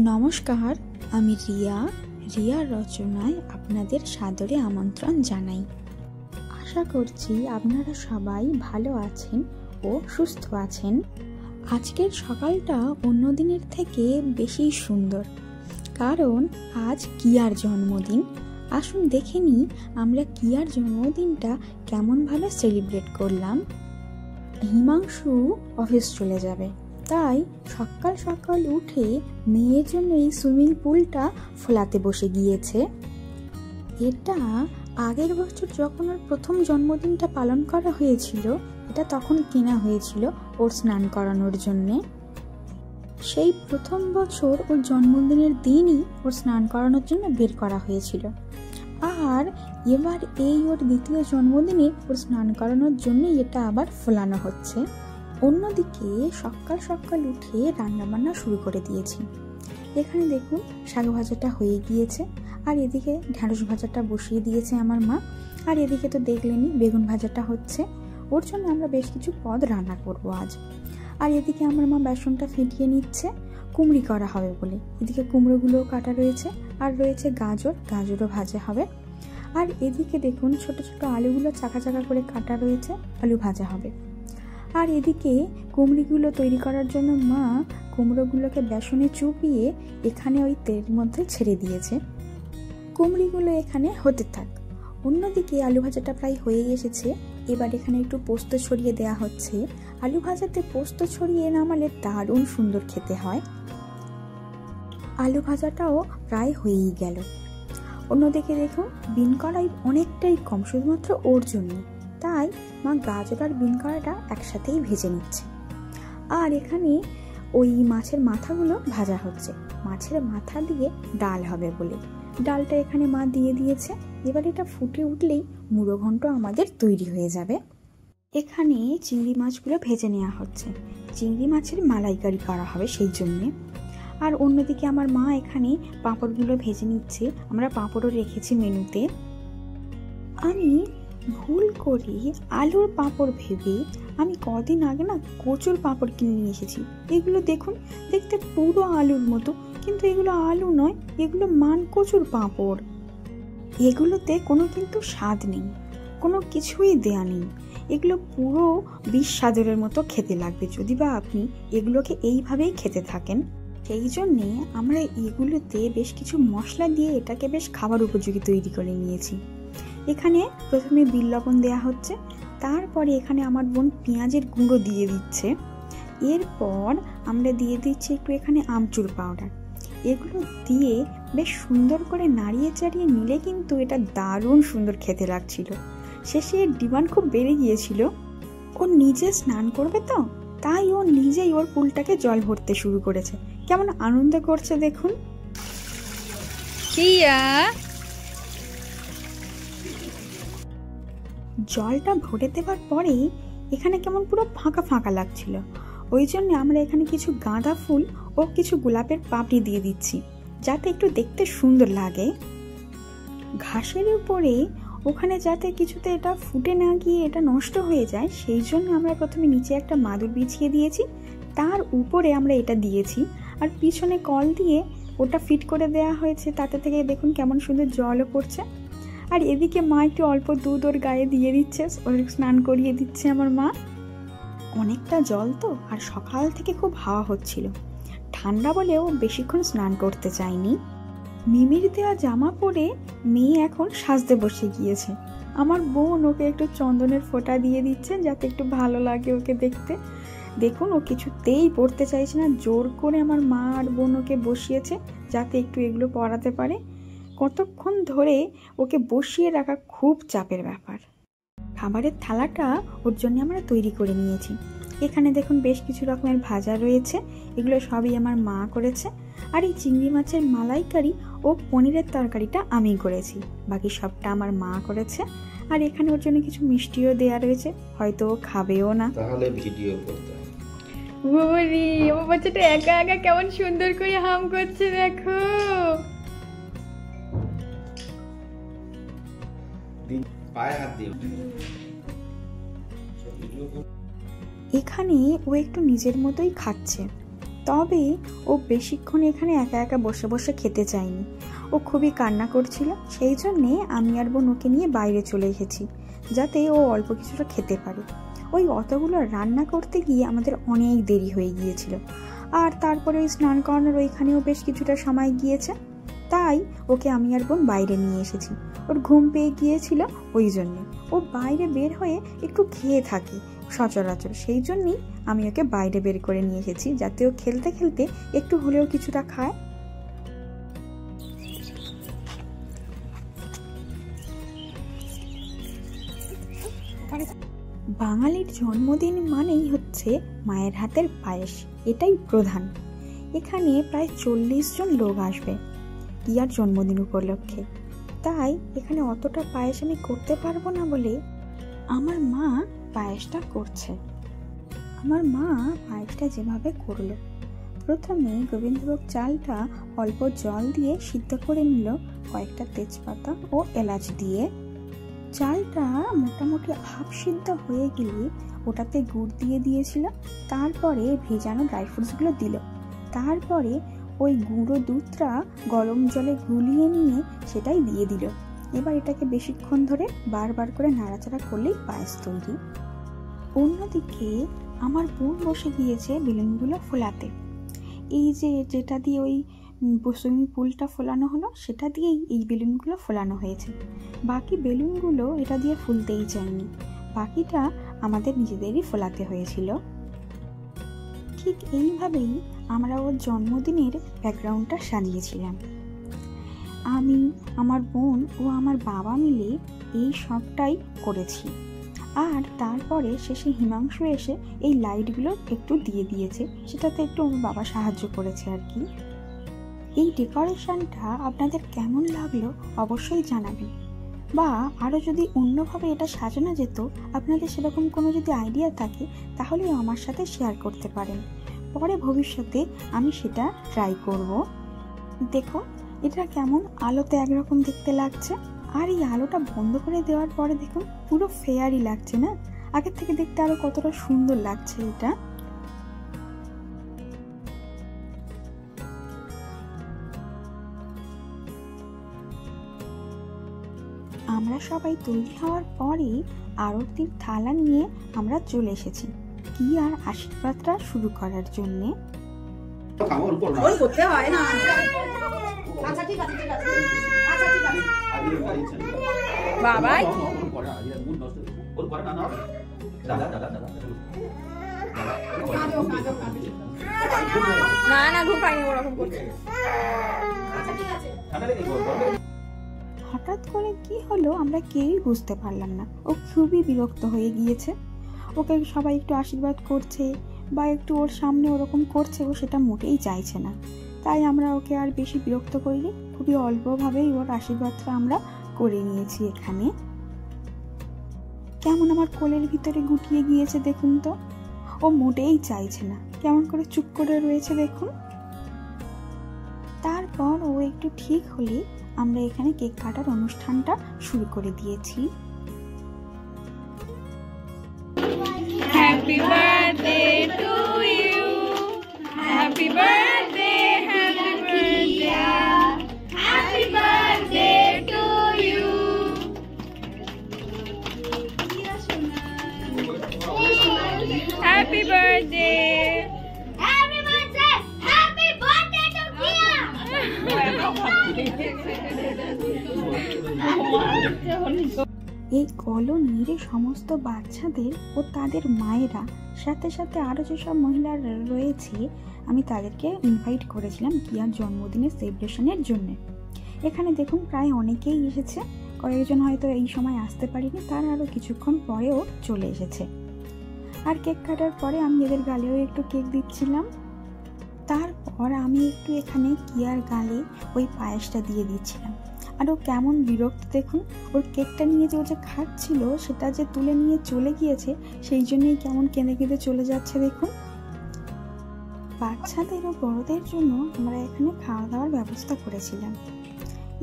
নমস্কার, আমি রিয়ার রচনায় আপনাদের সাদরে আমন্ত্রণ জানাই। আশা করছি আপনারা সবাই ভালো আছেন ও সুস্থ আছেন। আজকের সকালটা অন্য দিনের থেকে বেশি সুন্দর, কারণ আজ কিয়ার জন্মদিন। আসুন দেখে নিই আমরা কিয়ার জন্মদিনটা কেমনভাবে সেলিব্রেট করলাম। হিমাংশু অফিস চলে যাবে, তাই সকাল সকাল উঠে মেয়ের জন্য এই সুইমিং পুলটা ফোলাতে বসে গিয়েছে। এটা আগের বছর যখন ওর প্রথম জন্মদিনটা পালন করা হয়েছিল, এটা তখন কেনা হয়েছিল ওর স্নান করানোর জন্যে। সেই প্রথম বছর ওর জন্মদিনের দিনই ওর স্নান করানোর জন্য বের করা হয়েছিল, আর এবার এই ওর দ্বিতীয় জন্মদিনে ওর স্নান করানোর জন্যই এটা আবার ফোলানো হচ্ছে। অন্যদিকে সকাল সকাল উঠে রান্নাবান্না শুরু করে দিয়েছি। এখানে দেখুন শাক ভাজাটা হয়ে গিয়েছে, আর এদিকে ঢ্যাঁড়স ভাজাটা বসিয়ে দিয়েছে আমার মা, আর এদিকে তো দেখলেনই বেগুন ভাজাটা হচ্ছে। ওর জন্য আমরা বেশ কিছু পদ রান্না করব আজ। আর এদিকে আমার মা বেসনটা ফেটিয়ে নিচ্ছে, কুমড়ি করা হবে বলে। এদিকে কুমড়োগুলোও কাটা রয়েছে, আর রয়েছে গাজরও ভাজা হবে। আর এদিকে দেখুন ছোট ছোট আলুগুলো চাকা চাকা করে কাটা রয়েছে, আলু ভাজা হবে। আর এদিকে কুমড়িগুলো তৈরি করার জন্য মা কুমড়োগুলোকে বেসনে চুপিয়ে এখানে ওই তেলের মধ্যে ছেড়ে দিয়েছে। কুমড়িগুলো এখানে হতে থাক। অন্যদিকে আলু ভাজাটা প্রায় হয়ে এসেছে। এবার এখানে একটু পোস্ত ছড়িয়ে দেওয়া হচ্ছে। আলু ভাজাতে পোস্ত ছড়িয়ে নামালে দারুণ সুন্দর খেতে হয়। আলু ভাজাটাও প্রায় হয়েই গেল। অন্যদিকে দেখুন বিন কড়াই অনেকটাই কম, শুধুমাত্র ওর জন্য, তাই মা গাজর আর বিন কড়াইটা একসাথেই ভেজে নিচ্ছে। আর এখানে ওই মাছের মাথাগুলো ভাজা হচ্ছে। মাছের মাথা দিয়ে ডাল হবে বলে ডালটা এখানে মা দিয়ে দিয়েছে। এবার এটা ফুটে উঠলেই মুড়ো ঘন্ট আমাদের তৈরি হয়ে যাবে। এখানে চিংড়ি মাছগুলো ভেজে নেওয়া হচ্ছে, চিংড়ি মাছের মালাইকারি করা হবে সেই জন্যে। আর অন্যদিকে আমার মা এখানে পাঁপড়গুলো ভেজে নিচ্ছে। আমরা পাঁপড়ও রেখেছি মেনুতে। আমি ভুল করে আলুর পাঁপড় ভেবে আমি কদিন আগে না কচুর পাঁপড় কিনে নিয়ে এসেছি। এগুলো দেখুন দেখতে পুরো আলুর মতো, কিন্তু এগুলো আলু নয়, এগুলো মান কচুর পাঁপড়। এগুলোতে কোনো কিন্তু স্বাদ নেই, কোনো কিছুই দেয়া নেই। এগুলো পুরো বিষ স্বাদের মতো খেতে লাগবে যদি বা আপনি এগুলোকে এইভাবেই খেতে থাকেন। সেই জন্যে আমরা এগুলোতে বেশ কিছু মশলা দিয়ে এটাকে বেশ খাবার উপযোগী তৈরি করে নিয়েছি। এখানে প্রথমে বিট লবণ দেওয়া হচ্ছে, তারপরে এখানে আমার বোন পেঁয়াজের গুঁড়ো দিয়ে দিচ্ছে। এরপর আমরা দিয়ে দিচ্ছি একটু এখানে আমচুর পাউডার। এগুলো দিয়ে বেশ সুন্দর করে নাড়িয়ে চাড়িয়ে নিলে কিন্তু এটা দারুণ সুন্দর খেতে লাগছিল। শেষে এর ডিমান্ড খুব বেড়ে গিয়েছিল। ও নিজে স্নান করবে তো, তাই ও নিজেই ওর পুলটাকে জল ভরতে শুরু করেছে। কেমন আনন্দ করছে দেখুন। জলটা ভরে দেওয়ার পরেই এখানে কেমন পুরো ফাঁকা ফাঁকা লাগছিল। ওই জন্য আমরা এখানে কিছু গাঁদা ফুল ও কিছু গোলাপের পাপড়ি দিয়ে দিচ্ছি, যাতে একটু দেখতে সুন্দর লাগে। ঘাসের উপরে ওখানে যাতে কিছুতে এটা ফুটে না গিয়ে এটা নষ্ট হয়ে যায়, সেই জন্য আমরা প্রথমে নিচে একটা মাদুর বিছিয়ে দিয়েছি, তার উপরে আমরা এটা দিয়েছি, আর পিছনে কল দিয়ে ওটা ফিট করে দেওয়া হয়েছে। তাতে থেকে দেখুন কেমন সুন্দর জলও পড়ছে। আর এদিকে মা একটু অল্প দুধ ওর গায়ে দিয়ে দিচ্ছে, ওর স্নান করিয়ে দিচ্ছে আমার মা। অনেকটা জল তো, আর সকাল থেকে খুব হাওয়া হচ্ছিল, ঠান্ডা বলেও বেশিক্ষণ স্নান করতে চায়নি। মিমির দেওয়া জামা পরে মেয়ে এখন সাজতে বসে গিয়েছে। আমার বোন ওকে একটু চন্দনের ফোঁটা দিয়ে দিচ্ছে, যাতে একটু ভালো লাগে ওকে দেখতে। দেখুন ও কিছুতেই পড়তে চাইছে না, জোর করে আমার মা আর বোন ওকে বসিয়েছে যাতে একটু এগুলো পরাতে পারে। কতক্ষণ ধরে ওকে বসিয়ে রাখা খুব চাপের ব্যাপার। খাবারের থালাটা ওর জন্য আমরা তৈরি করে নিয়েছি। এখানে দেখুন বেশ কিছু রকমের ভাজা রয়েছে, এগুলো সবই আমার মা করেছে। আর এই চিংড়ি মাছের মালাইকারি ও পনিরের তরকারিটা আমি করেছি, বাকি সবটা আমার মা করেছে। আর এখানে ওর জন্য কিছু মিষ্টিও দেয়া রয়েছে, হয়তো ও খাবেও না। তাহলে ভিডিও করতে বাবারি, আমার বাচ্চাটা একা একা কেমন সুন্দর করে হাম করছে দেখো। পায়ে হাত দিয়ে এখানে ও একটু নিজের মতোই খাচ্ছে। তবে ও বেশিক্ষণ এখানে একা একা বসে বসে খেতে চায়নি, ও খুবই কান্না করছিল। সেই জন্যে আমি আর বোন ওকে নিয়ে বাইরে চলে এসেছি, যাতে ও অল্প কিছুটা খেতে পারে। ওই অতগুলো রান্না করতে গিয়ে আমাদের অনেক দেরি হয়ে গিয়েছিল, আর তারপরে ওই স্নান করানোর ওইখানেও বেশ কিছুটা সময় গিয়েছে। তাই ওকে আমি আর বোন বাইরে নিয়ে এসেছি। ওর ঘুম পেয়ে গিয়েছিল, ওই জন্যে ও বাইরে বের হয়ে একটু খেয়ে থাকে সচরাচর। সেই জন্যই আমি ওকে বাইরে বের করে নিয়ে এসেছি, যাতে ও খেলতে খেলতে একটু হলেও কিছুটা খায়। বাঙালির জন্মদিন মানেই হচ্ছে মায়ের হাতের পায়েস, এটাই প্রধান। এখানে প্রায় 40 জন লোক আসবে কিয়ার জন্মদিন উপলক্ষে। তাই এখানে অতটা পায়েস আমি করতে পারবো না বলে আমার মা পায়েসটা করছে। আমার মা পায়েসটা যেভাবে করলো, প্রথমে গোবিন্দভোগ চালটা অল্প জল দিয়ে সিদ্ধ করে নিল, কয়েকটা তেজপাতা ও এলাচ দিয়ে। চালটা মোটামুটি হাফ সিদ্ধ হয়ে গেলে ওটাতে গুড় দিয়ে দিয়েছিল, তারপরে ভেজানো ড্রাই ফ্রুটসগুলো দিল, তারপরে ওই গুঁড়ো দুধটা গরম জলে গুলিয়ে নিয়ে সেটাই দিয়ে দিল। এবার এটাকে বেশিক্ষণ ধরে বারবার করে নাড়াচাড়া করলেই পায়েস তৈরি। অন্যদিকে আমার বোন বসে গিয়েছে বেলুনগুলো ফোলাতে। এই যেটা দিয়ে ওই সুইমিং পুলটা ফোলানো হলো, সেটা দিয়েই এই বেলুনগুলো ফোলানো হয়েছে। বাকি বেলুনগুলো এটা দিয়ে ফুলতেই চায়নি, বাকিটা আমাদের নিজেদেরই ফোলাতে হয়েছিল। ঠিক এইভাবেই আমরা ওর জন্মদিনের ব্যাকগ্রাউন্ডটা সাজিয়েছিলাম। আমি, আমার বোন ও আমার বাবা মিলে এই সবটাই করেছি। আর তারপরে শেষে হিমাংশু এসে এই লাইটগুলো একটু দিয়ে দিয়েছে, সেটাতে একটু আমার বাবা সাহায্য করেছে আর কি। এই ডেকোরেশনটা আপনাদের কেমন লাগলো অবশ্যই জানাবেন, বা আরও যদি অন্যভাবে এটা সাজানো যেত, আপনাদের সেরকম কোনো যদি আইডিয়া থাকে তাহলে আমার সাথে শেয়ার করতে পারেন। পরে ভবিষ্যতে আমি সেটা ট্রাই করব। দেখো এটা কেমন আলোতে একরকম দেখতে লাগছে, আর এই আলোটা বন্ধ করে দেওয়ার পরে দেখুন পুরো ফেয়ারি লাগছে না? আগের থেকে দেখতে আরো কতটা সুন্দর লাগছে এটা। আমরা সবাই তৈরি হওয়ার পরে আরতির থালা নিয়ে আমরা চলে এসেছি কি আর আশীর্বাদটা শুরু করার জন্যে। বাবাই না না ঘুম পাইনি, ওরকম করছে। হঠাৎ করে কি হলো আমরা কেউই বুঝতে পারলাম না। ও খুবই বিরক্ত হয়ে গিয়েছে। ওকে সবাই একটু আশীর্বাদ করছে বা একটু ওর সামনে ওরকম করছে, ও সেটা মোটেই চাইছে না। তাই আমরা ওকে আর বেশি বিরক্ত করিনি, খুবই অল্পভাবেই ওর আশীর্বাদটা আমরা করে নিয়েছি। এখানে কেমন আমার কোলের ভিতরে গুটিয়ে গিয়েছে দেখুন তো, ও মোটেই চাইছে না, কেমন করে চুপ করে রয়েছে দেখুন। তারপর ও একটু ঠিক হলে আমরা এখানে কেক কাটার অনুষ্ঠানটা শুরু করে দিয়েছি। Happy birthday to you, happy birthday, happy birthday, happy birthday to you. Happy birthday, Happy birthday! Happy birthday to Kia! এই কলোনির সমস্ত বাচ্চাদের ও তাদের মায়েরা, সাথে সাথে আরও যেসব মহিলা রয়েছে, আমি তাদেরকে ইনভাইট করেছিলাম কিয়ার জন্মদিনের সেলিব্রেশনের জন্য। এখানে দেখুন প্রায় অনেকেই এসেছে, কয়েকজন হয়তো এই সময় আসতে পারিনি, তারা আরও কিছুক্ষণ পরেও চলে এসেছে। আর কেক কাটার পরে আমি এদের গালেও একটু কেক দিচ্ছিলাম। তারপর আমি একটু এখানে কিয়ার গালে ওই পায়েসটা দিয়ে দিচ্ছিলাম। আর ও কেমন বিরক্ত দেখুন, ওর কেকটা নিয়ে যে ও যে খাচ্ছিল সেটা যে তুলে নিয়ে চলে গিয়েছে, সেই জন্যই কেমন কেঁদে কেঁদে চলে যাচ্ছে দেখুন। বাচ্চাদের ও বড়দের জন্য আমরা এখানে খাওয়া দাওয়ার ব্যবস্থা করেছিলাম।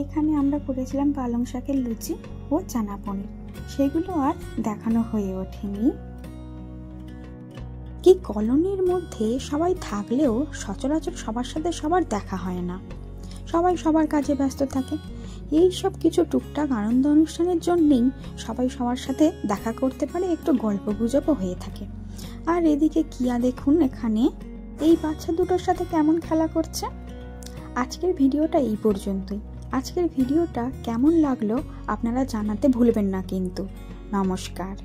এখানে আমরা করেছিলাম পালং শাকের লুচি ও চানা পনির, সেগুলো আর দেখানো হয়ে ওঠেনি। কি এই কলোনির মধ্যে সবাই থাকলেও সচরাচর সবার সাথে সবার দেখা হয় না, সবাই সবার কাজে ব্যস্ত থাকে। এই সব কিছু টুকটাক আনন্দ অনুষ্ঠানের জন্যেই সবাই সবার সাথে দেখা করতে পারে, একটু গল্প গুজবও হয়ে থাকে। আর এদিকে কিয়া দেখুন এখানে এই বাচ্চা দুটোর সাথে কেমন খেলা করছে। আজকের ভিডিওটা এই পর্যন্তই। আজকের ভিডিওটা কেমন লাগলো আপনারা জানাতে ভুলবেন না কিন্তু। নমস্কার।